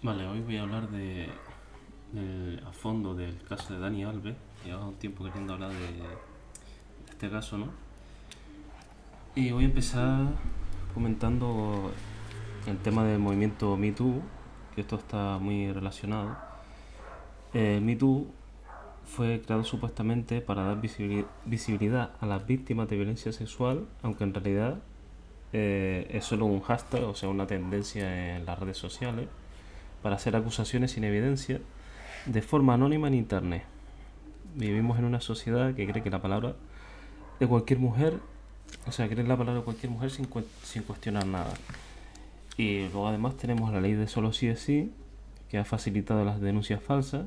Vale, hoy voy a hablar a fondo del caso de Dani Alves. Llevaba un tiempo queriendo hablar de este caso, ¿no? Y voy a empezar comentando el tema del movimiento Me Too, que esto está muy relacionado. El Me Too fue creado supuestamente para dar visibilidad a las víctimas de violencia sexual, aunque en realidad es solo un hashtag, o sea, una tendencia en las redes sociales, para hacer acusaciones sin evidencia de forma anónima en Internet. Vivimos en una sociedad que cree que la palabra de cualquier mujer, o sea, cree la palabra de cualquier mujer sin cuestionar nada. Y luego además tenemos la ley de solo sí es sí, que ha facilitado las denuncias falsas.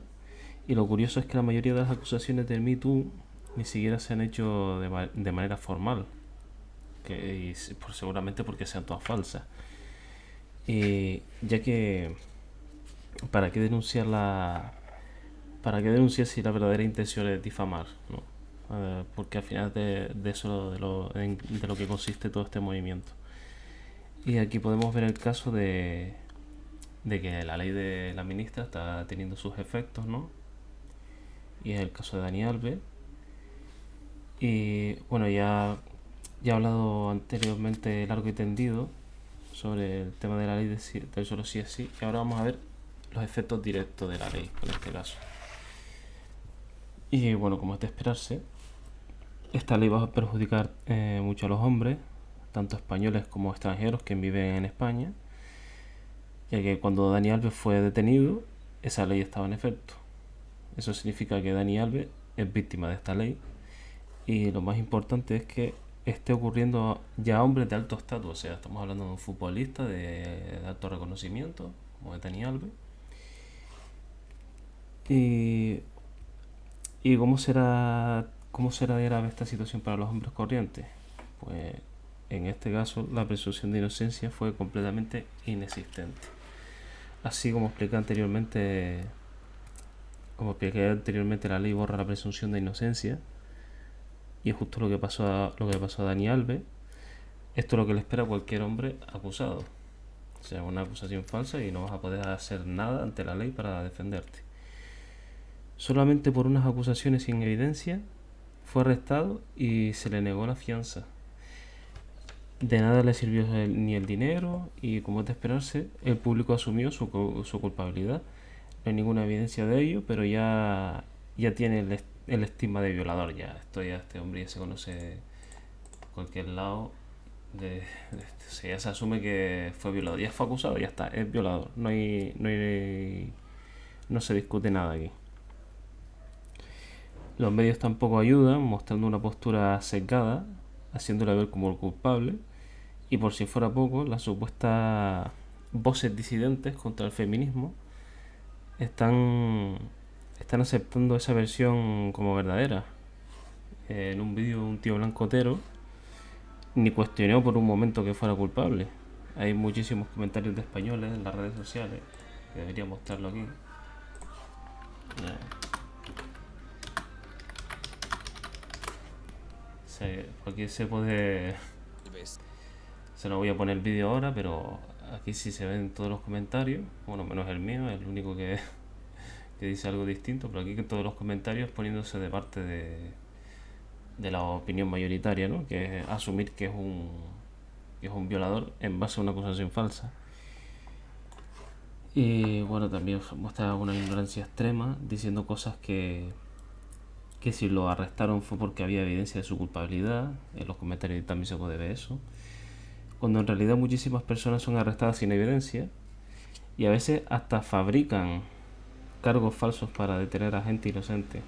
Y lo curioso es que la mayoría de las acusaciones del Me Too ni siquiera se han hecho de manera formal, seguramente porque sean todas falsas. Y ya que, ¿para qué denunciar ¿para qué denunciar si la verdadera intención es difamar? ¿No? Porque al final de eso de lo que consiste todo este movimiento. Y aquí podemos ver el caso de que la ley de la ministra está teniendo sus efectos, ¿no? Y es el caso de Dani Alves. Y bueno, ya he hablado anteriormente largo y tendido sobre el tema de la ley del solo sí es sí. Y ahora vamos a ver los efectos directos de la ley, en este caso. Y bueno, como es de esperarse, esta ley va a perjudicar mucho a los hombres, tanto españoles como extranjeros que viven en España, ya que cuando Dani Alves fue detenido, esa ley estaba en efecto. Eso significa que Dani Alves es víctima de esta ley y lo más importante es que esté ocurriendo ya a hombres de alto estatus, o sea, estamos hablando de un futbolista de alto reconocimiento, como es Dani Alves. Y, y cómo será de grave esta situación para los hombres corrientes? Pues en este caso la presunción de inocencia fue completamente inexistente. Así como expliqué anteriormente, la ley borra la presunción de inocencia y es justo lo que pasó a Dani Alves. Esto es lo que le espera a cualquier hombre acusado. O sea, una acusación falsa y no vas a poder hacer nada ante la ley para defenderte. Solamente por unas acusaciones sin evidencia fue arrestado y se le negó la fianza. De nada le sirvió ni el dinero y, como es de esperarse, el público asumió su culpabilidad. No hay ninguna evidencia de ello, pero ya tiene el estigma de violador. Este hombre ya se conoce por cualquier lado. O sea, ya se asume que fue violador. Ya fue acusado, ya está, es violador. No se discute nada aquí. Los medios tampoco ayudan, mostrando una postura sesgada, haciéndole ver como el culpable. Y por si fuera poco, las supuestas voces disidentes contra el feminismo están, están aceptando esa versión como verdadera. En un vídeo un tío blancotero ni cuestionó por un momento que fuera culpable. Hay muchísimos comentarios de españoles en las redes sociales, que debería mostrarlo aquí. Aquí se puede... Se lo voy a poner el vídeo ahora, pero aquí sí se ven todos los comentarios. Bueno, menos el mío, es el único que dice algo distinto, pero aquí que todos los comentarios poniéndose de parte de la opinión mayoritaria, ¿no? Que es asumir que es un violador en base a una acusación falsa. Y bueno, también muestra una ignorancia extrema, diciendo cosas que si lo arrestaron fue porque había evidencia de su culpabilidad. En los comentarios también se puede ver eso. Cuando en realidad muchísimas personas son arrestadas sin evidencia y a veces hasta fabrican cargos falsos para detener a gente inocente.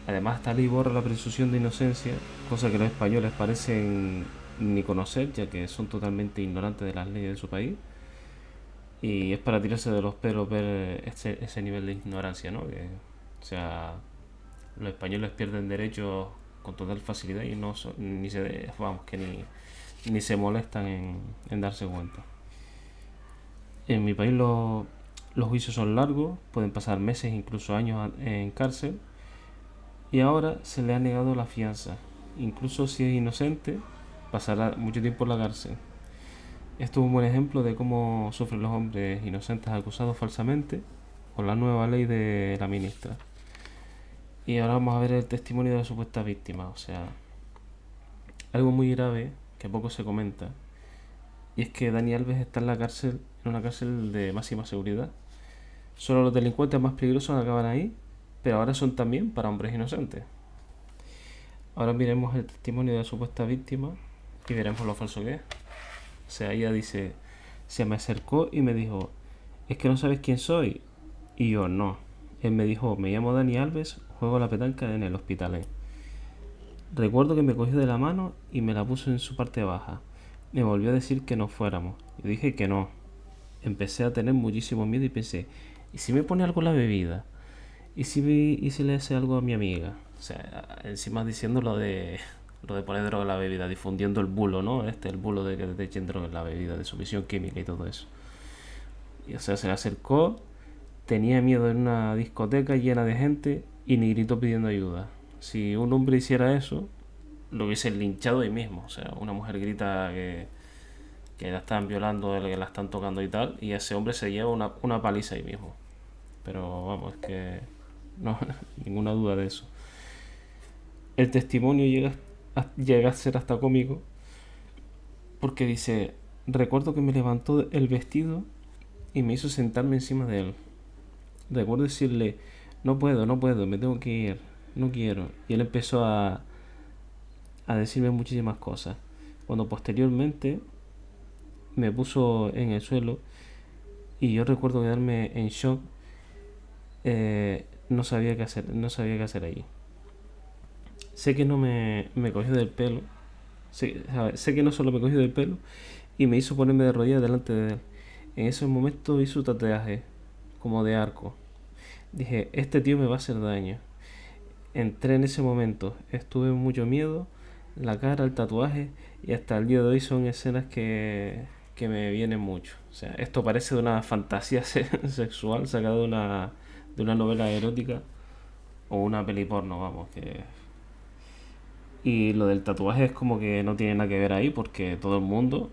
Además, esta ley borra la presunción de inocencia, cosa que los españoles parecen ni conocer, ya que son totalmente ignorantes de las leyes de su país. Y es para tirarse de los pelos ver ese nivel de ignorancia, ¿no? O sea, los españoles pierden derechos con total facilidad y no son, ni se vamos que ni se molestan en darse cuenta. En mi país los juicios son largos, pueden pasar meses, incluso años en cárcel, y ahora se le ha negado la fianza. Incluso si es inocente, pasará mucho tiempo en la cárcel. Esto es un buen ejemplo de cómo sufren los hombres inocentes acusados falsamente por la nueva ley de la ministra. Y ahora vamos a ver el testimonio de la supuesta víctima. O sea, algo muy grave que poco se comenta. Y es que Dani Alves está en la cárcel, en una cárcel de máxima seguridad. Solo los delincuentes más peligrosos acaban ahí, pero ahora son también para hombres inocentes. Ahora miremos el testimonio de la supuesta víctima y veremos lo falso que es. O sea, ella dice, se me acercó y me dijo, es que no sabes quién soy. Y yo, no. Él me dijo, me llamo Dani Alves, juego a la petanca en el hospital. Recuerdo que me cogió de la mano y me la puso en su parte baja. Me volvió a decir que no fuéramos. Yo dije que no. Empecé a tener muchísimo miedo y pensé, ¿y si me pone algo en la bebida? ¿Y si le hace algo a mi amiga? O sea, encima diciendo lo de poner droga en la bebida, difundiendo el bulo, ¿no? El bulo de que te echen droga en la bebida, de sumisión química y todo eso. Y, o sea, se le acercó, tenía miedo en una discoteca llena de gente y ni gritó pidiendo ayuda. Si un hombre hiciera eso, lo hubiesen linchado ahí mismo. O sea, una mujer grita que la están violando, que la están tocando y tal, y ese hombre se lleva una paliza ahí mismo. Pero vamos, es que no, ninguna duda de eso. El testimonio llega a ser hasta cómico porque dice, recuerdo que me levantó el vestido y me hizo sentarme encima de él. Recuerdo decirle, no puedo, no puedo, me tengo que ir, no quiero. Y él empezó a decirme muchísimas cosas. Cuando posteriormente me puso en el suelo y yo recuerdo quedarme en shock, no sabía qué hacer, no sabía qué hacer ahí. Sé que no me cogió del pelo, sé que no solo me cogió del pelo y me hizo ponerme de rodillas delante de él. En ese momento vi su tatuaje, como de arco. Dije, este tío me va a hacer daño. Entré en ese momento, estuve en mucho miedo, la cara, el tatuaje, y hasta el día de hoy son escenas que me vienen mucho. O sea, esto parece de una fantasía sexual sacada de una novela erótica o una peli porno, vamos, que... Y lo del tatuaje es como que no tiene nada que ver ahí porque todo el mundo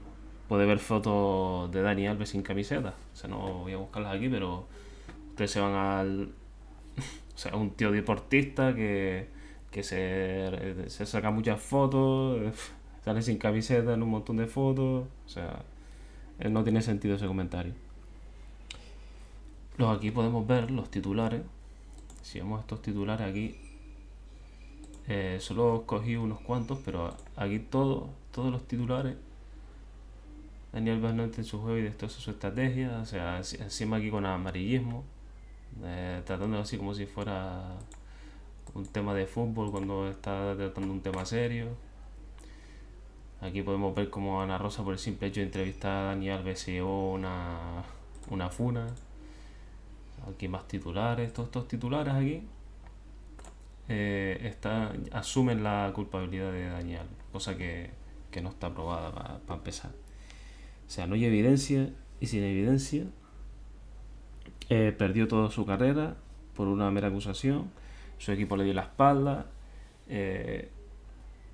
puede ver fotos de Dani Alves sin camiseta. O sea, no voy a buscarlas aquí, pero ustedes se van al... O sea, un tío deportista que se saca muchas fotos, sale sin camiseta en un montón de fotos. O sea, no tiene sentido ese comentario. Aquí podemos ver los titulares. Si vemos estos titulares aquí, solo escogí unos cuantos, pero aquí todos los titulares. Daniel Alves en su juego y destroza su estrategia. O sea, encima aquí con amarillismo, tratando así como si fuera un tema de fútbol cuando está tratando un tema serio. Aquí podemos ver cómo Ana Rosa, por el simple hecho de entrevistar a Dani Alves, se llevó una funa. Aquí más titulares, todos estos titulares aquí asumen la culpabilidad de Dani Alves, cosa que no está probada para empezar. O sea, no hay evidencia y sin evidencia perdió toda su carrera por una mera acusación. Su equipo le dio la espalda.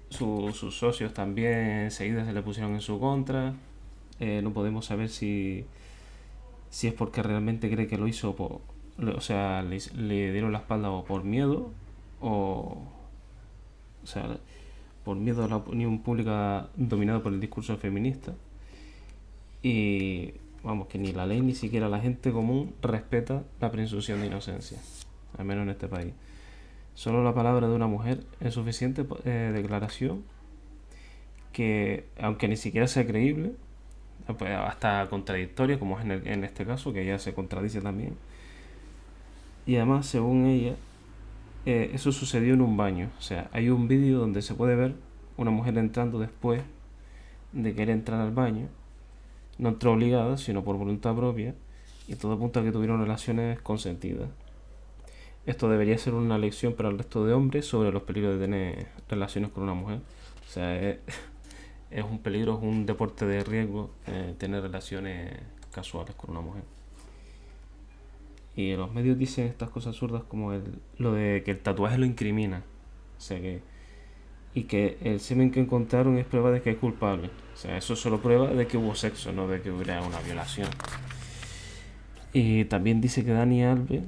Sus socios también enseguida se le pusieron en su contra. No podemos saber si es porque realmente cree que lo hizo o sea, le dieron la espalda o por miedo o sea, por miedo a la opinión pública dominada por el discurso feminista. Y vamos, que ni la ley ni siquiera la gente común respeta la presunción de inocencia, al menos en este país. Solo la palabra de una mujer es suficiente declaración que, aunque ni siquiera sea creíble, pues hasta contradictoria, como es en este caso, que ella se contradice también. Y además, según ella, eso sucedió en un baño. O sea, hay un vídeo donde se puede ver una mujer entrando después de querer entrar al baño. No entró obligada, sino por voluntad propia, y todo apunta a que tuvieron relaciones consentidas. Esto debería ser una lección para el resto de hombres sobre los peligros de tener relaciones con una mujer. O sea, es un peligro, es un deporte de riesgo tener relaciones casuales con una mujer. Y los medios dicen estas cosas absurdas como lo de que el tatuaje lo incrimina. O sea que y que el semen que encontraron es prueba de que es culpable. O sea, eso es solo prueba de que hubo sexo, no de que hubiera una violación. Y también dice que Dani Alves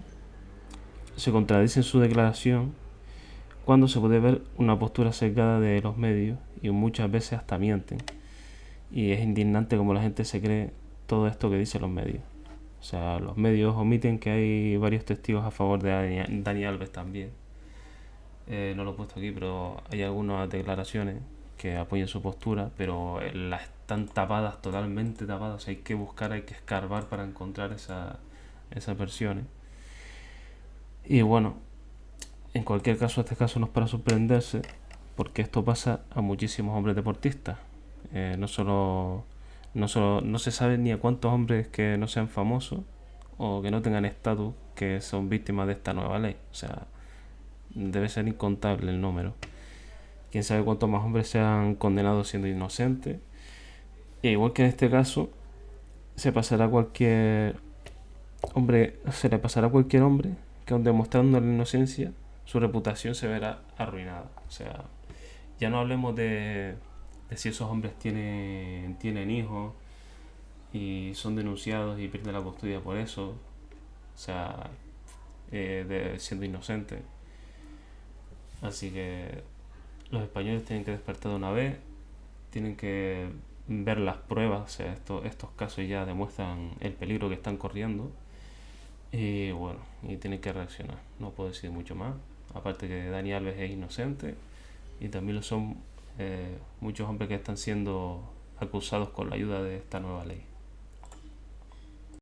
se contradice en su declaración cuando se puede ver una postura sesgada de los medios y muchas veces hasta mienten. Y es indignante como la gente se cree todo esto que dicen los medios. O sea, los medios omiten que hay varios testigos a favor de Dani Alves también. No lo he puesto aquí, pero hay algunas declaraciones que apoyan su postura, pero las están tapadas, totalmente tapadas. O sea, hay que buscar, hay que escarbar para encontrar esas versiones. Y bueno, en cualquier caso, este caso no es para sorprenderse, porque esto pasa a muchísimos hombres deportistas. No se sabe ni a cuántos hombres que no sean famosos o que no tengan estatus que son víctimas de esta nueva ley. O sea, debe ser incontable el número. Quién sabe cuántos más hombres se han condenado siendo inocentes. Y igual que en este caso, se pasará a cualquier se le pasará a cualquier hombre que, aun demostrando la inocencia, su reputación se verá arruinada. O sea, ya no hablemos de si esos hombres tienen hijos y son denunciados y pierden la custodia por eso. O sea, siendo inocentes. Así que los españoles tienen que despertar de una vez, tienen que ver las pruebas. O sea, estos casos ya demuestran el peligro que están corriendo. Y bueno, y tienen que reaccionar. No puedo decir mucho más. Aparte que Dani Alves es inocente y también lo son muchos hombres que están siendo acusados con la ayuda de esta nueva ley.